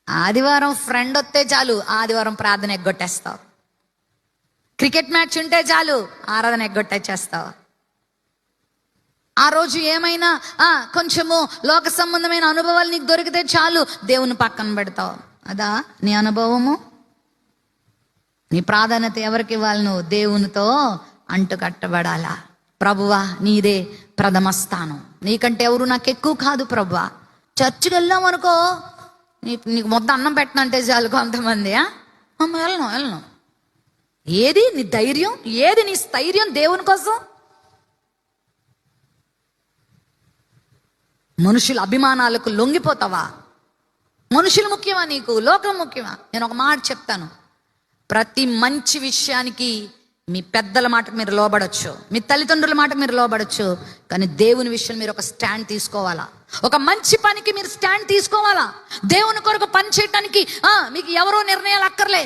ఆదివారం ఫ్రెండ్ వస్తే చాలు ఆదివారం ప్రార్థన ఎగ్గొట్టేస్తావు. క్రికెట్ మ్యాచ్ ఉంటే చాలు ఆరాధన ఎగ్గొట్టేస్తావు. ఆ రోజు ఏమైనా కొంచెము లోక సంబంధమైన అనుభవాలు నీకు దొరికితే చాలు దేవుని పక్కన పెడతావు. అదా నీ అనుభవము? నీ ప్రాధాన్యత ఎవరికి ఇవ్వాలి? నువ్వు దేవునితో అంటు కట్టబడాలా. ప్రభువా నీదే ప్రథమ స్థానం, నీకంటే ఎవరు నాకు ఎక్కువ కాదు ప్రభువా. చర్చికి వెళ్ళాం అనుకో, నీకు మొత్తం అన్నం పెట్టనంటే చాలు కొంతమంది. అమ్మ వెళ్ళను. ఏది నీ ధైర్యం? ఏది నీ స్థైర్యం దేవుని కోసం? మనుషుల అభిమానాలకు లొంగిపోతావా? మనుషులు ముఖ్యమా నీకు? లోకం ముఖ్యమా? నేను ఒక మాట చెప్తాను, ప్రతి మంచి విషయానికి మీ పెద్దల మాటకు మీరు లోబడచ్చు, మీ తల్లిదండ్రుల మాటకు మీరు లోబడచ్చు, కానీ దేవుని విషయం మీరు ఒక స్టాండ్ తీసుకోవాలా. ఒక మంచి పనికి మీరు స్టాండ్ తీసుకోవాలా. దేవుని కొరకు పని చేయటానికి మీకు ఎవరో నిర్ణయాలు అక్కర్లే.